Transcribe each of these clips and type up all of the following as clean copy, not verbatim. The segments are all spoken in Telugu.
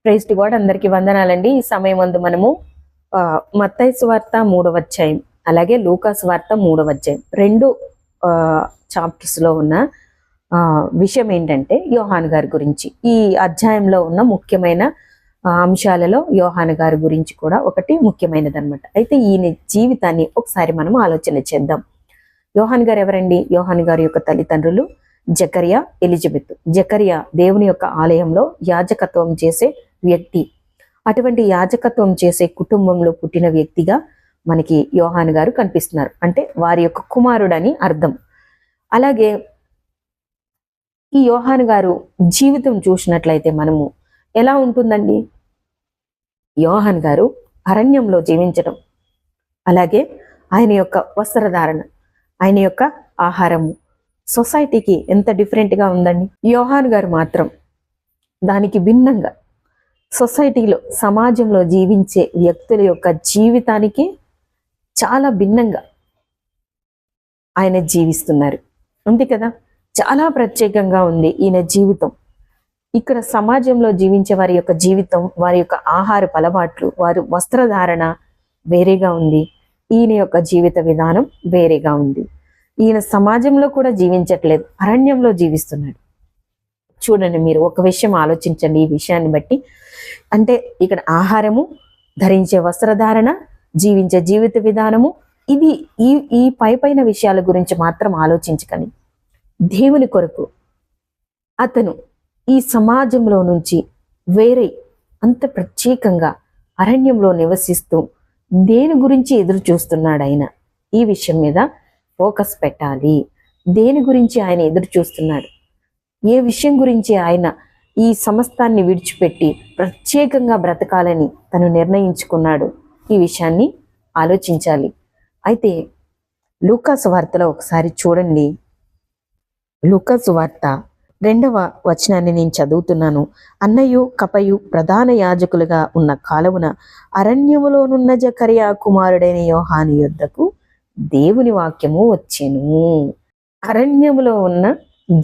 Praise to God. అందరికీ వందనాలండి. ఈ సమయం ముందు మనము మత్తయి సువార్త 3వ అధ్యాయం అలాగే లూకా సువార్త 3వ అధ్యాయం రెండు చాప్టర్స్ లో ఉన్న విషయం ఏంటంటే యోహాను గారి గురించి. ఈ అధ్యాయంలో ఉన్న ముఖ్యమైన అంశాలలో యోహాను గారి గురించి కూడా ఒకటి ముఖ్యమైనది అనమాట. అయితే ఈయన జీవితాన్ని ఒకసారి మనం ఆలోచన చేద్దాం. యోహాను గారు ఎవరండి? యోహాను గారి యొక్క తల్లిదండ్రులు జకరియా, ఎలిజబెత్. జకరియా దేవుని యొక్క ఆలయంలో యాజకత్వం చేసే వ్యక్తి. అటువంటి యాజకత్వం చేసే కుటుంబంలో పుట్టిన వ్యక్తిగా మనకి యోహాను గారు కనిపిస్తున్నారు. అంటే వారి యొక్క కుమారుడని అర్థం. అలాగే ఈ యోహాను గారు జీవితం చూసినట్లయితే మనము ఎలా ఉంటుందండి? యోహాను గారు అరణ్యంలో జీవించడం, అలాగే ఆయన యొక్క వస్త్రధారణ, ఆయన యొక్క ఆహారము సొసైటీకి ఎంత డిఫరెంట్గా ఉందండి. యోహాను గారు మాత్రం దానికి భిన్నంగా సొసైటీలో, సమాజంలో జీవించే వ్యక్తుల యొక్క జీవితానికి చాలా భిన్నంగా ఆయన జీవిస్తున్నారు. అంతే కదా, చాలా ప్రత్యేకంగా ఉంది ఈయన జీవితం. ఇక్కడ సమాజంలో జీవించే వారి యొక్క జీవితం, వారి యొక్క ఆహారపు అలవాట్లు, వారి వస్త్రధారణ వేరేగా ఉంది. ఈయన యొక్క జీవిత విధానం వేరేగా ఉంది. ఈయన సమాజంలో కూడా జీవించట్లేదు, అరణ్యంలో జీవిస్తున్నాడు. చూడండి, మీరు ఒక విషయం ఆలోచించండి ఈ విషయాన్ని బట్టి. అంటే ఇక్కడ ఆహారము, ధరించే వస్త్రధారణ, జీవించే జీవిత విధానము, ఇది ఈ పైన విషయాల గురించి మాత్రం ఆలోచించకండి. దేవుని కొరకు అతను ఈ సమాజంలో నుంచి వేరే అంత ప్రత్యేకంగా అరణ్యంలో నివసిస్తూ దేని గురించి ఎదురు చూస్తున్నాడు ఆయన? ఈ విషయం మీద ఫోకస్ పెట్టాలి. దేని గురించి ఆయన ఎదురు చూస్తున్నాడు? ఏ విషయం గురించి ఆయన ఈ సమస్తాన్ని విడిచిపెట్టి ప్రత్యేకంగా బ్రతకాలని తను నిర్ణయించుకున్నాడు? ఈ విషయాన్ని ఆలోచించాలి. అయితే లూకా సువార్తలో ఒకసారి చూడండి. లూకా సువార్త 2వ వచనాన్ని నేను చదువుతున్నాను. అన్నయు కపయు ప్రధాన యాజకులుగా ఉన్న కాలమున అరణ్యములోనున్న జకరియా కుమారుడైన యోహాను యొద్దకు దేవుని వాక్యము వచ్చెను. అరణ్యములో ఉన్న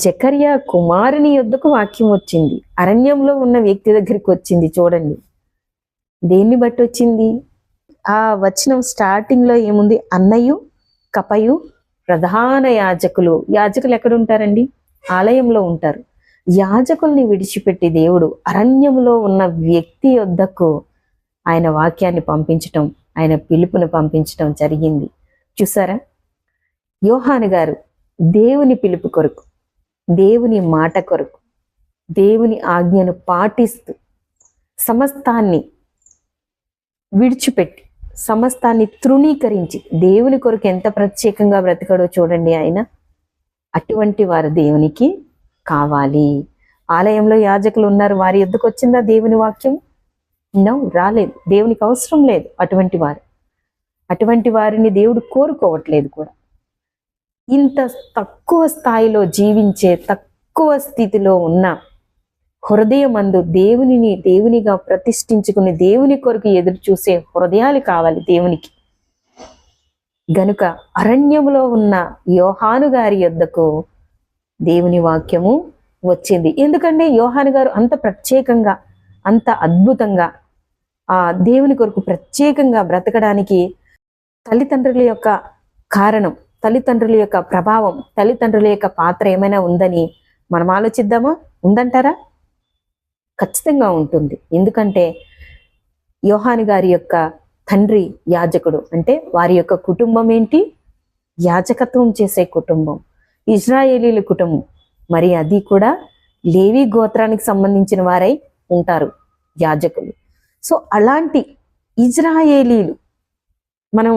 జకరియా కుమారుని యొద్దకు వాక్యం వచ్చింది. అరణ్యంలో ఉన్న వ్యక్తి దగ్గరికి వచ్చింది. చూడండి, దేన్ని బట్టి వచ్చింది? ఆ వచనం స్టార్టింగ్ లో ఏముంది? అన్నయు కపయు ప్రధాన యాజకులు. యాజకులు ఎక్కడ ఉంటారండి? ఆలయంలో ఉంటారు. యాజకుల్ని విడిచిపెట్టి దేవుడు అరణ్యంలో ఉన్న వ్యక్తి యొద్దకు ఆయన వాక్యాన్ని పంపించటం, ఆయన పిలుపుని పంపించటం జరిగింది. చూసారా? యోహాను గారు దేవుని పిలుపు కొరకు, దేవుని మాట కొరకు, దేవుని ఆజ్ఞను పాటిస్తూ సమస్తాన్ని విడిచిపెట్టి, సమస్తాన్ని తృణీకరించి దేవుని కొరకు ఎంత ప్రత్యేకంగా బ్రతికాడో చూడండి ఆయన. అటువంటి వారు దేవునికి కావాలి. ఆలయంలో యాజకులు ఉన్నారు, వారి యొద్దకు వచ్చిందా దేవుని వాక్యం? నో, రాలేదు. దేవునికి అవసరం లేదు అటువంటి వారిని దేవుడు కోరుకోవట్లేదు కూడా. ఇంత తక్కువ స్థాయిలో జీవించే, తక్కువ స్థితిలో ఉన్న హృదయమందు దేవునిగా ప్రతిష్ఠించుకుని దేవుని కొరకు ఎదురు చూసే హృదయాలు కావాలి దేవునికి. గనుక అరణ్యములో ఉన్న యోహాను గారి యొద్దకు దేవుని వాక్యము వచ్చింది. ఎందుకంటే యోహాను గారు అంత ప్రత్యేకంగా, అంత అద్భుతంగా దేవుని కొరకు ప్రత్యేకంగా బ్రతకడానికి తల్లిదండ్రుల యొక్క కారణం, తల్లిదండ్రుల యొక్క ప్రభావం, తల్లిదండ్రుల యొక్క పాత్ర ఏమైనా ఉందని మనం ఆలోచిద్దామా? ఉందంటారా? ఖచ్చితంగా ఉంటుంది. ఎందుకంటే యోహాను గారి యొక్క తండ్రి యాజకుడు. అంటే వారి యొక్క కుటుంబం ఏంటి? యాజకత్వం చేసే కుటుంబం, ఇజ్రాయేలీల కుటుంబం. మరి అది కూడా లేవి గోత్రానికి సంబంధించిన వారై ఉంటారు యాజకులు. సో అలాంటి ఇజ్రాయేలీలు, మనం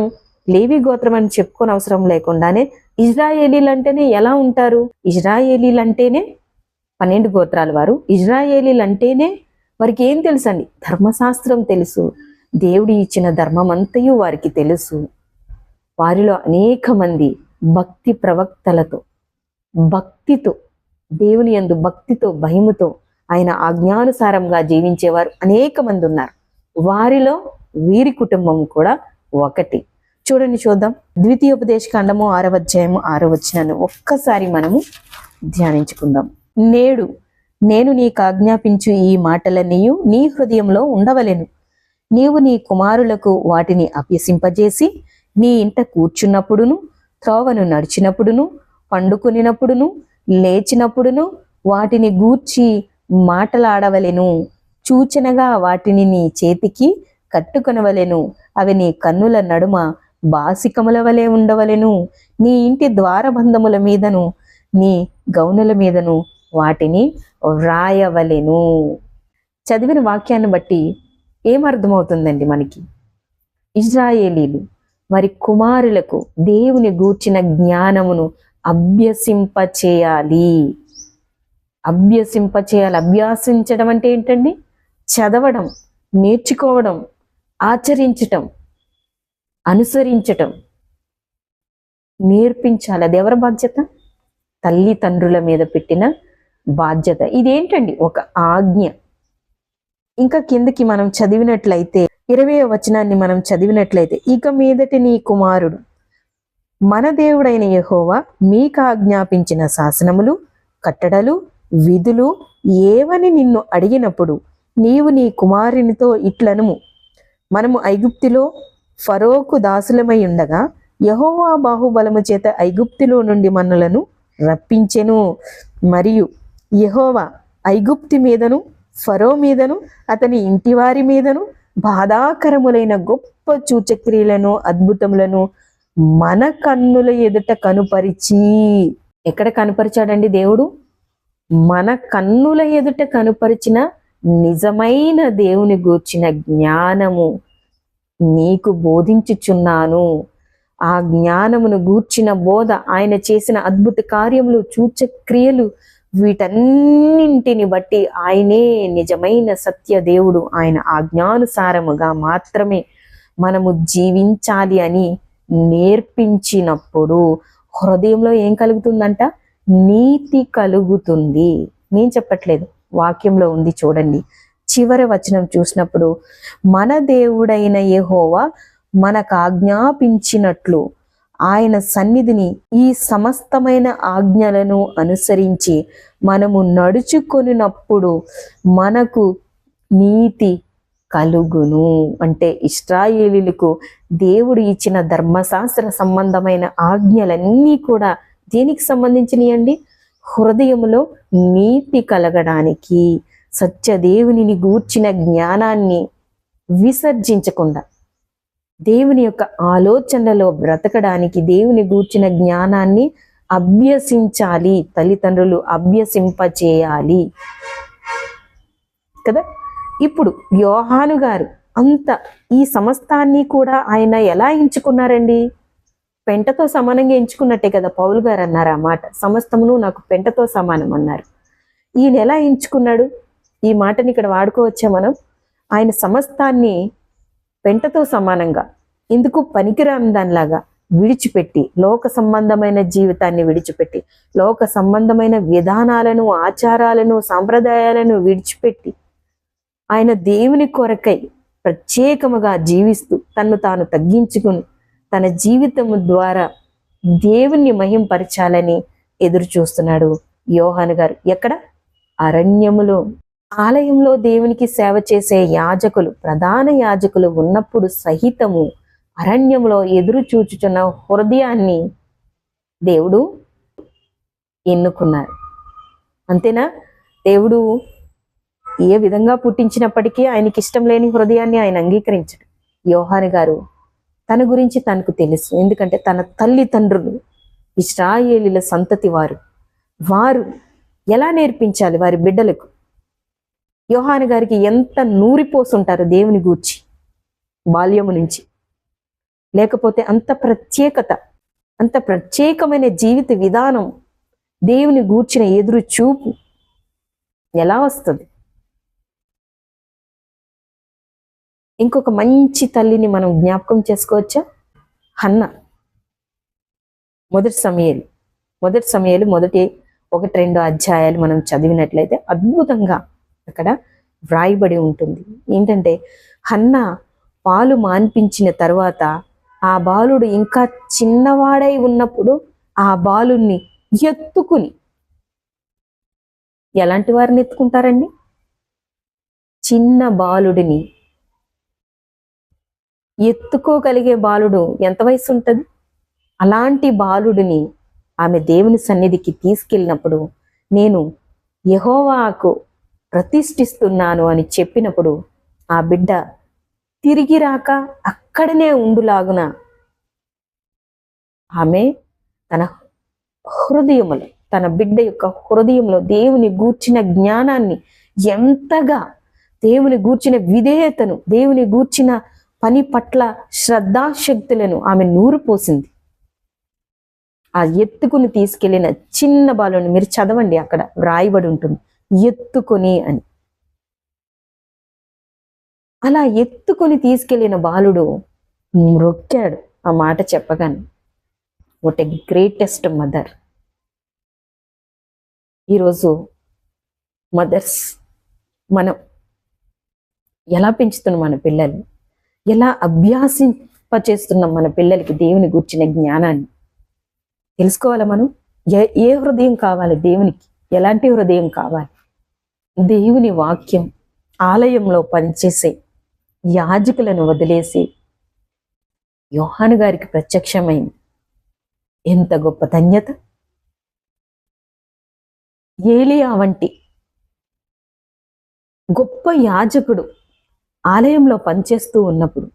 లేవి గోత్రం అని చెప్పుకోని అవసరం లేకుండానే ఇజ్రాయేలీలు అంటేనే ఎలా ఉంటారు? ఇజ్రాయేలీలు అంటేనే 12 గోత్రాల వారు. ఇజ్రాయేలీలు అంటేనే వారికి ఏం తెలుసండి? ధర్మశాస్త్రం తెలుసు. దేవుడు ఇచ్చిన ధర్మం అంతయు వారికి తెలుసు. వారిలో అనేక మంది భక్తి ప్రవక్తలతో, భక్తితో, దేవుని యందు భక్తితో, భయముతో ఆయన ఆజ్ఞానుసారంగా జీవించేవారు అనేక మంది ఉన్నారు. వారిలో వీరి కుటుంబం కూడా ఒకటి. చూద్దాం. ద్వితీయోపదేశకాండము 6వ అధ్యాయము 6వ వచనాన్ని ఒక్కసారి మనము ధ్యానించుకుందాం. నేడు నేను నీకు ఆజ్ఞాపించు ఈ మాటలన్నీయు నీ హృదయంలో ఉండవలెను. నీవు నీ కుమారులకు వాటిని అభ్యసింపజేసి నీ ఇంట కూర్చున్నప్పుడును, త్రోవను నడిచినప్పుడును, పండుకొనినప్పుడును, లేచినప్పుడును వాటిని గూర్చి మాటలాడవలెను. సూచనగా వాటిని నీ చేతికి కట్టుకొనవలెను. అవి నీ కన్నుల నడుమ బాసికముల వలె ఉండవలెను. నీ ఇంటి ద్వారబంధముల మీదను నీ గౌనుల మీదను వాటిని వ్రాయవలెను. చదివిన వాక్యాన్ని బట్టి ఏమర్థమవుతుందండి మనకి? ఇజ్రాయేలీలు వారి కుమారులకు దేవుని గూర్చిన జ్ఞానమును అభ్యసింపచేయాలి. అభ్యాసించడం అంటే ఏంటండి? చదవడం, నేర్చుకోవడం, ఆచరించటం, అనుసరించటం, నేర్పించాలి. అది ఎవరి బాధ్యత? తల్లిదండ్రుల మీద పెట్టిన బాధ్యత. ఇదేంటండి? ఒక ఆజ్ఞ. ఇంకా కిందకి మనం చదివినట్లయితే 20వ వచనాన్ని మనం చదివినట్లయితే, ఇక మీదటి నీ కుమారుడు మన దేవుడైన యెహోవా మీకు ఆజ్ఞాపించిన శాసనములు, కట్టడలు, విధులు ఏవని నిన్ను అడిగినప్పుడు నీవు నీ కుమారునితో ఇట్లనుము, మనము ఐగుప్తులో ఫరోకు దాసులమై ఉండగా యెహోవా బాహుబలము చేత ఐగుప్తులో నుండి మనలను రప్పించెను. మరియు యెహోవా ఐగుప్తు మీదను, ఫరో మీదను, అతని ఇంటివారి మీదను బాధాకరములైన గొప్ప సూచక్రియలను, అద్భుతములను మన కన్నుల ఎదుట కనుపరిచి. ఎక్కడ కనుపరిచాడండి దేవుడు? మన కన్నుల ఎదుట కనుపరిచిన నిజమైన దేవుని గూర్చిన జ్ఞానము నీకు బోధించుచున్నాను. ఆ జ్ఞానమును గూర్చిన బోధ, ఆయన చేసిన అద్భుత కార్యములు, సూచక్రియలు, వీటన్నింటిని బట్టి ఆయనే నిజమైన సత్య దేవుడు. ఆయన ఆజ్ఞానుసారముగా మాత్రమే మనము జీవించాలి అని నేర్పించినప్పుడు హృదయంలో ఏం కలుగుతుందంట? నీతి కలుగుతుంది. నేను చెప్పట్లేదు, వాక్యంలో ఉంది, చూడండి. చివరి వచనం చూసినప్పుడు, మన దేవుడైన యెహోవా మనకు ఆజ్ఞాపించినట్లు ఆయన సన్నిధిని ఈ సమస్తమైన ఆజ్ఞలను అనుసరించి మనము నడుచుకొనినప్పుడు మనకు నీతి కలుగును. అంటే ఇశ్రాయేలీయులకు దేవుడు ఇచ్చిన ధర్మశాస్త్ర సంబంధమైన ఆజ్ఞలన్నీ కూడా దేనికి సంబంధించినవి అండి? హృదయములో నీతి కలగడానికి, సత్యదేవుని గూర్చిన జ్ఞానాన్ని విసర్జించకుండా దేవుని యొక్క ఆలోచనలలో బ్రతకడానికి దేవుని గూర్చిన జ్ఞానాన్ని అభ్యసించాలి. తల్లిదండ్రులు అభ్యసింపచేయాలి కదా. ఇప్పుడు యోహాను గారు అంత ఈ సమస్తాన్ని కూడా ఆయన ఎలా ఎంచుకున్నారండి? పెంటతో సమానంగా ఎంచుకున్నట్టే కదా పౌలు గారు అన్నారు ఆ మాట. సమస్తమును నాకు పెంటతో సమానం అన్నారు. ఈయన ఎలా ఎంచుకున్నాడు? ఈ మాటని ఇక్కడ వాడుకోవచ్చా మనం? ఆయన సమస్తాన్ని పెంటతో సమానంగా, ఎందుకు పనికిరాని దానిలాగా విడిచిపెట్టి, లోక సంబంధమైన జీవితాన్ని విడిచిపెట్టి, లోక సంబంధమైన విధానాలను, ఆచారాలను, సాంప్రదాయాలను విడిచిపెట్టి ఆయన దేవుని కొరకై ప్రత్యేకముగా జీవిస్తూ తన్ను తాను తగ్గించుకుని తన జీవితము ద్వారా దేవుణ్ణి మహింపరచాలని ఎదురు చూస్తున్నాడు యోహాను గారు. ఎక్కడ? అరణ్యములో. ఆలయంలో దేవునికి సేవ చేసే యాజకులు, ప్రధాన యాజకులు ఉన్నప్పుడు సహితము అరణ్యంలో ఎదురు చూచుచున్న హృదయాన్ని దేవుడు ఎన్నుకున్నారు. అంతేనా? దేవుడు ఏ విధంగా పుట్టించినప్పటికీ ఆయనకి ఇష్టం లేని హృదయాన్ని ఆయన అంగీకరించడు. యోహాను గారు తన గురించి తనకు తెలుసు. ఎందుకంటే తన తల్లిదండ్రులు ఇశ్రాయేలీల సంతతి వారు ఎలా నేర్పించాలి వారి బిడ్డలకు? యోహాను గారికి ఎంత నూరిపోసుంటారు దేవుని గూర్చి బాల్యము నుంచి. లేకపోతే అంత ప్రత్యేకత, అంత ప్రత్యేకమైన జీవిత విధానం, దేవుని గూర్చిన ఎదురు చూపు ఎలా వస్తుంది? ఇంకొక మంచి తల్లిని మనం జ్ఞాపకం చేసుకోవచ్చా? హన్న. మొదటి సమయాలు మొదటి 1-2 అధ్యాయాలు మనం చదివినట్లయితే అద్భుతంగా అక్కడ వ్రాయబడి ఉంటుంది. ఏంటంటే హన్న పాలు మాన్పించిన తర్వాత ఆ బాలుడు ఇంకా చిన్నవాడై ఉన్నప్పుడు ఆ బాలుణ్ణి ఎత్తుకుని ఎలాంటి వారిని ఎత్తుకుంటారండి? చిన్న బాలుడిని ఎత్తుకోగలిగే బాలుడు ఎంత వయసు ఉంటుంది? అలాంటి బాలుడిని ఆమె దేవుని సన్నిధికి తీసుకెళ్ళినప్పుడు, నేను యెహోవాకు ప్రతిష్ఠిస్తున్నాను అని చెప్పినప్పుడు, ఆ బిడ్డ తిరిగి రాక అక్కడనే ఉండులాగున ఆమె తన హృదయములో, తన బిడ్డ యొక్క హృదయంలో దేవుని గూర్చిన జ్ఞానాన్ని, ఎంతగా దేవుని గూర్చిన విధేయతను, దేవుని గూర్చిన పని పట్ల శ్రద్ధాశక్తులను ఆమె నూరు పోసింది. ఆ ఎత్తుకుని తీసుకెళ్లిన చిన్న బాలుని మీరు చదవండి, అక్కడ వ్రాయబడి ఉంటుంది ఎత్తుకొని అని. అలా ఎత్తుకొని తీసుకెళ్లిన బాలుడు మ్రొక్కాడు ఆ మాట చెప్పగానే. What a greatest mother. ఈరోజు మదర్స్ మనం ఎలా పెంచుతున్నాం మన పిల్లలు, ఎలా అభ్యాసింపచేస్తున్నాం మన పిల్లలకి దేవుని గూర్చిన జ్ఞానాన్ని తెలుసుకోవాలి. మనం ఏ హృదయం కావాలి దేవునికి, ఎలాంటి హృదయం కావాలి? దేవుని వాక్యం ఆలయంలో పనిచేసే యాజకులను వదిలేసి యోహాను గారికి ప్రత్యక్షమైంది. ఎంత గొప్ప ధన్యత! ఏలియా వంటి గొప్ప యాజకుడు ఆలయంలో పనిచేస్తూ ఉన్నప్పుడు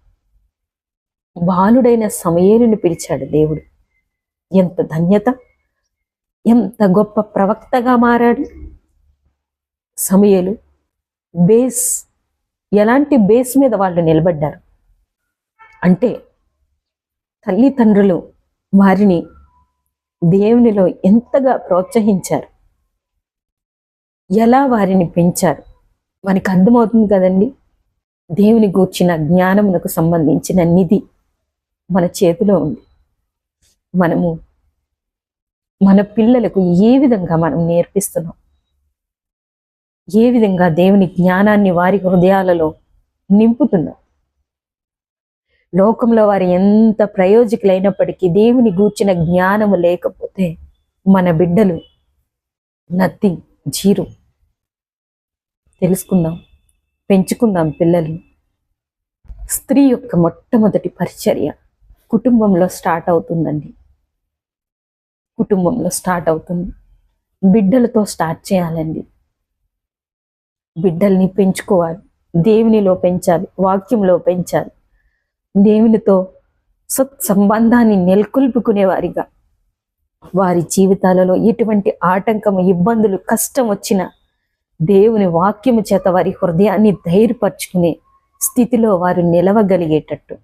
బాలుడైన సమూయేలుని పిలిచాడు దేవుడు. ఎంత ధన్యత! ఎంత గొప్ప ప్రవక్తగా మారాడు సమూయేలు. ఎలాంటి బేస్ మీద వాళ్ళు నిలబడ్డారు అంటే, తల్లిదండ్రులు వారిని దేవునిలో ఎంతగా ప్రోత్సహించారు, ఎలా వారిని పెంచారు. మనకి అర్థమవుతుంది కదండి, దేవుని గూర్చిన జ్ఞానమునకు సంబంధించిన నిధి మన చేతిలో ఉంది. మనము మన పిల్లలకు ఏ విధంగా మనం నేర్పిస్తున్నాం, ఏ విధంగా దేవుని జ్ఞానాన్ని వారి హృదయాలలో నింపుతున్నాం. లోకంలో వారు ఎంత ప్రయోజకులైనప్పటికీ దేవుని గూర్చిన జ్ఞానము లేకపోతే మన బిడ్డలు నథింగ్, జీరో. తెలుసుకుందాం, పెంచుకుందాం పిల్లల్ని. స్త్రీ యొక్క మొట్టమొదటి పరిచర్య కుటుంబంలో స్టార్ట్ అవుతుందండి. కుటుంబంలో స్టార్ట్ అవుతుంది. బిడ్డలతో స్టార్ట్ చేయాలండి. బిడ్డల్ని పెంచుకోవాలి, దేవునిలో పెంచాలి, వాక్యంలో పెంచాలి. దేవునితో సత్సంబంధాన్ని నెలకొల్పుకునే వారిగా, వారి జీవితాలలో ఎటువంటి ఆటంకము, ఇబ్బందులు, కష్టం వచ్చినా దేవుని వాక్యము చేత వారి హృదయాన్ని ధైర్యపరచుకునే స్థితిలో వారు నిలవగలిగేటట్టు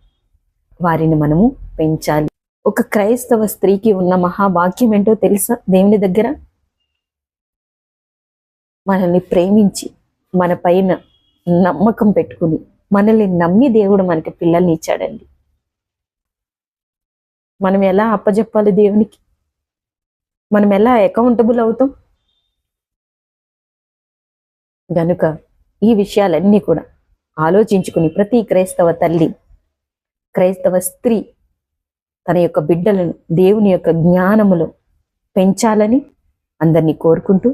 వారిని మనము పెంచాలి. ఒక క్రైస్తవ స్త్రీకి ఉన్న మహాభాగ్యం ఏంటో తెలుసా? దేవుని దగ్గర మనల్ని ప్రేమించి, మన పైన నమ్మకం పెట్టుకుని, మనల్ని నమ్మి దేవుడు మనకి పిల్లల్ని ఇచ్చాడండి. మనం ఎలా అప్పచెప్పాలి దేవునికి? మనం ఎలా అకౌంటబుల్ అవుతాం? గనుక ఈ విషయాలన్నీ కూడా ఆలోచించుకుని ప్రతి క్రైస్తవ తల్లి, క్రైస్తవ స్త్రీ తన యొక్క బిడ్డలను దేవుని యొక్క జ్ఞానములో పెంచాలని అందరినీ కోరుకుంటూ